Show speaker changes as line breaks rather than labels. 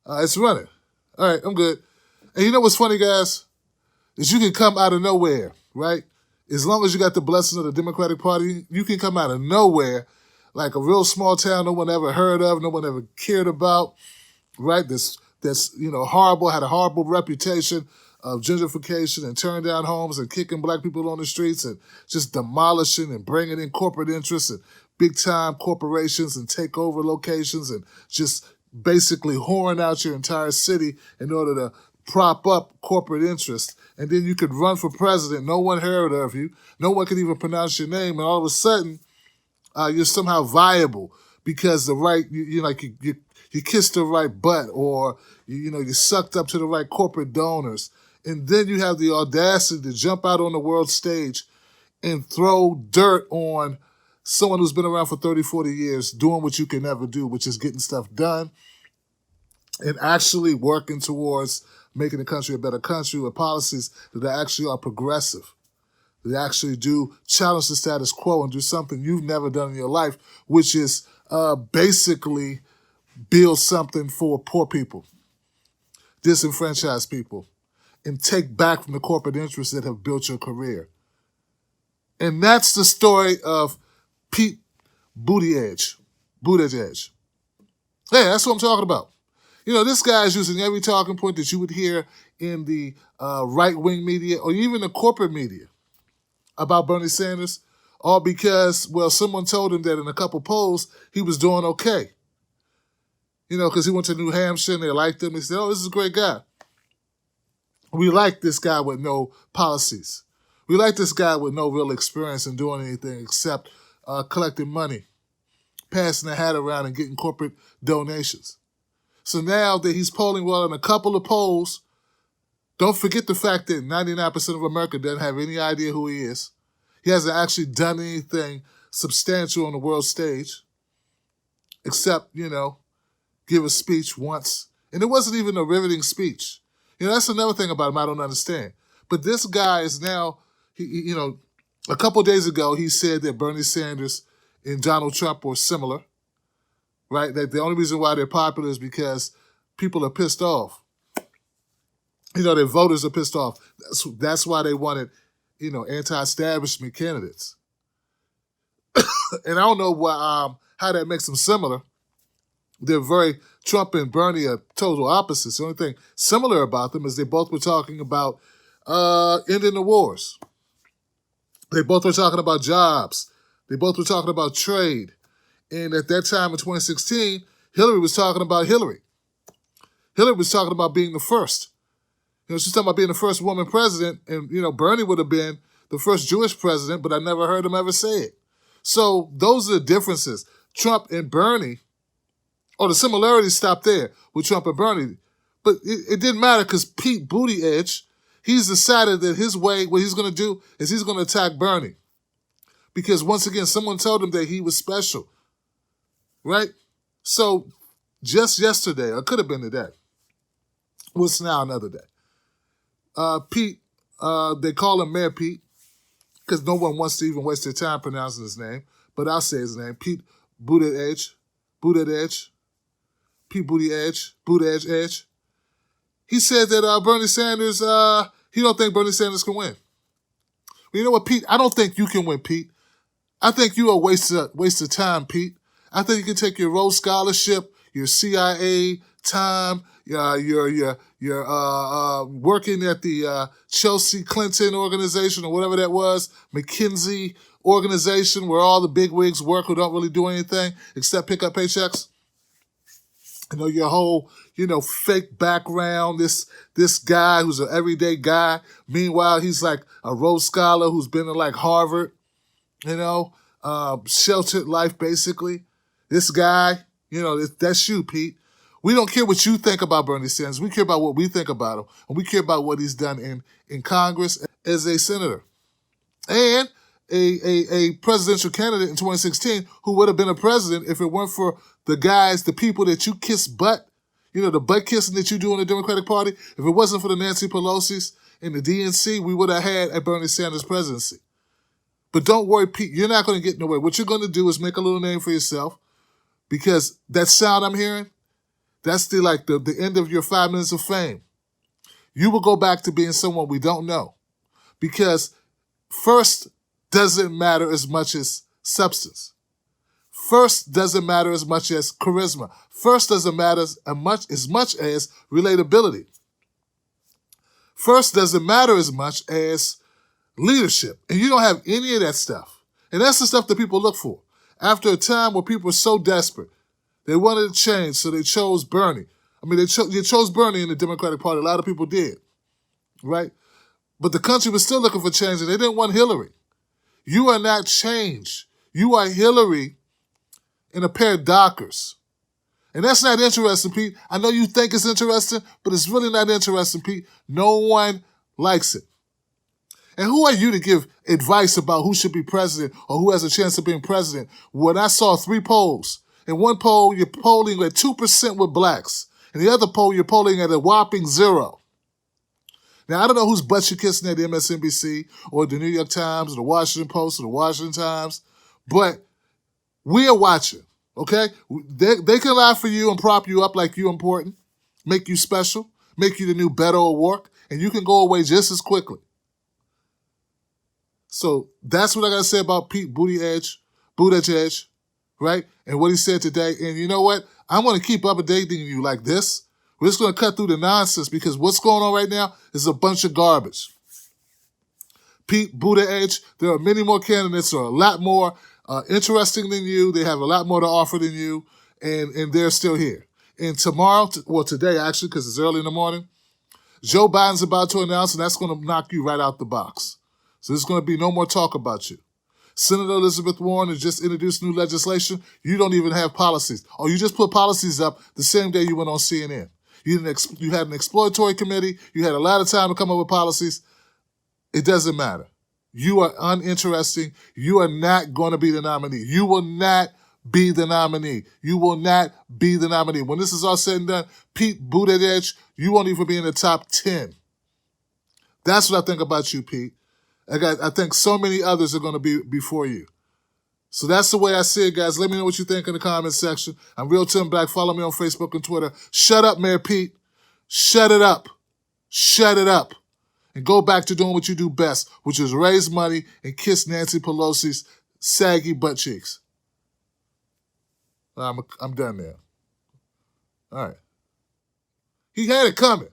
It's running. All right, I'm good. And you know what's funny, guys? Is you can come out of nowhere, right? As long as you got the blessing of the Democratic Party, you can come out of nowhere, like a real small town no one ever heard of, no one ever cared about, right? That's horrible, had a horrible reputation of gentrification and tearing down homes and kicking black people on the streets and just demolishing and bringing in corporate interests and big time corporations and takeover locations and just basically whoring out your entire city in order to prop up corporate interests. And then you could run for president. No one heard of you. No one could even pronounce your name. And all of a sudden, you're somehow viable because you kissed the right butt, or you sucked up to the right corporate donors, and then you have the audacity to jump out on the world stage and throw dirt on someone who's been around for 30, 40 years doing what you can never do, which is getting stuff done and actually working towards making the country a better country with policies that actually are progressive. They actually do challenge the status quo and do something you've never done in your life, which is basically build something for poor people, disenfranchised people, and take back from the corporate interests that have built your career. And that's the story of Pete Buttigieg. Hey, that's what I'm talking about. This guy is using every talking point that you would hear in the right-wing media or even the corporate media about Bernie Sanders, all because, someone told him that in a couple polls he was doing okay. Because he went to New Hampshire and they liked him. They said, oh, this is a great guy. We like this guy with no policies. We like this guy with no real experience in doing anything except collecting money, passing the hat around and getting corporate donations. So now that he's polling well in a couple of polls, don't forget the fact that 99% of America doesn't have any idea who he is. He hasn't actually done anything substantial on the world stage except, give a speech once. And it wasn't even a riveting speech. That's another thing about him I don't understand. But this guy is now, a couple of days ago, he said that Bernie Sanders and Donald Trump were similar, right? That the only reason why they're popular is because people are pissed off. Their voters are pissed off. That's why they wanted, anti-establishment candidates. And I don't know how that makes them similar. Trump and Bernie are total opposites. The only thing similar about them is they both were talking about ending the wars. They both were talking about jobs. They both were talking about trade. And at that time in 2016, Hillary was talking about Hillary. Hillary was talking about being the first. She's talking about being the first woman president. And, Bernie would have been the first Jewish president, but I never heard him ever say it. So those are the differences. Trump and Bernie, the similarities stopped there with Trump and Bernie. But it didn't matter because Pete Buttigieg, he's decided that his way, what he's going to do is he's going to attack Bernie. Because once again, someone told him that he was special. Right? So just yesterday, or it could have been today, what's now another day, Pete, they call him Mayor Pete because no one wants to even waste their time pronouncing his name, but I'll say his name, Pete Buttigieg. He said that Bernie Sanders, he don't think Bernie Sanders can win. Well, you know what, Pete? I don't think you can win, Pete. I think you are a waste of time, Pete. I think you can take your Rhodes Scholarship, your CIA time, your working at the Chelsea Clinton organization or whatever that was, McKinsey organization where all the bigwigs work who don't really do anything except pick up paychecks. Your whole, fake background, this guy who's an everyday guy. Meanwhile, he's like a Rhodes Scholar who's been to like Harvard, sheltered life basically. This guy, that's you, Pete. We don't care what you think about Bernie Sanders. We care about what we think about him. And we care about what he's done in Congress as a senator. And a presidential candidate in 2016 who would have been a president if it weren't for the people that you kiss butt, the butt kissing that you do in the Democratic Party. If it wasn't for the Nancy Pelosi's and the DNC, we would have had a Bernie Sanders presidency. But don't worry, Pete, you're not going to get nowhere. What you're going to do is make a little name for yourself because that sound I'm hearing, That's the end of your 5 minutes of fame. You will go back to being someone we don't know. Because first doesn't matter as much as substance. First doesn't matter as much as charisma. First doesn't matter as much as relatability. First doesn't matter as much as leadership. And you don't have any of that stuff. And that's the stuff that people look for. After a time where people were so desperate, they wanted to change, so they chose Bernie. I mean, they chose Bernie in the Democratic Party. A lot of people did, right? But the country was still looking for change, and they didn't want Hillary. You are not change. You are Hillary in a pair of Dockers. And that's not interesting, Pete. I know you think it's interesting, but it's really not interesting, Pete. No one likes it. And who are you to give advice about who should be president or who has a chance of being president? When I saw 3 polls, in one poll, you're polling at 2% with blacks. In the other poll, you're polling at a whopping 0. Now, I don't know whose butt you're kissing at the MSNBC or the New York Times or the Washington Post or the Washington Times, but we are watching, okay? They can lie for you and prop you up like you're important, make you special, make you the new Beto O'Rourke, and you can go away just as quickly. So that's what I got to say about Pete Buttigieg, right? And what he said today. And you know what? I'm going to keep updating you like this. We're just going to cut through the nonsense because what's going on right now is a bunch of garbage. Pete Buttigieg, there are many more candidates who are a lot more interesting than you. They have a lot more to offer than you, and they're still here. And tomorrow, today actually, because it's early in the morning, Joe Biden's about to announce, and that's going to knock you right out the box. So there's going to be no more talk about you. Senator Elizabeth Warren has just introduced new legislation. You don't even have policies. Or you just put policies up the same day you went on CNN. You had an exploratory committee. You had a lot of time to come up with policies. It doesn't matter. You are uninteresting. You are not going to be the nominee. You will not be the nominee. You will not be the nominee. When this is all said and done, Pete Buttigieg, you won't even be in the top 10. That's what I think about you, Pete. I think so many others are going to be before you. So that's the way I see it, guys. Let me know what you think in the comments section. I'm Real Tim Black. Follow me on Facebook and Twitter. Shut up, Mayor Pete. Shut it up. Shut it up. And go back to doing what you do best, which is raise money and kiss Nancy Pelosi's saggy butt cheeks. I'm done there. All right. He had it coming.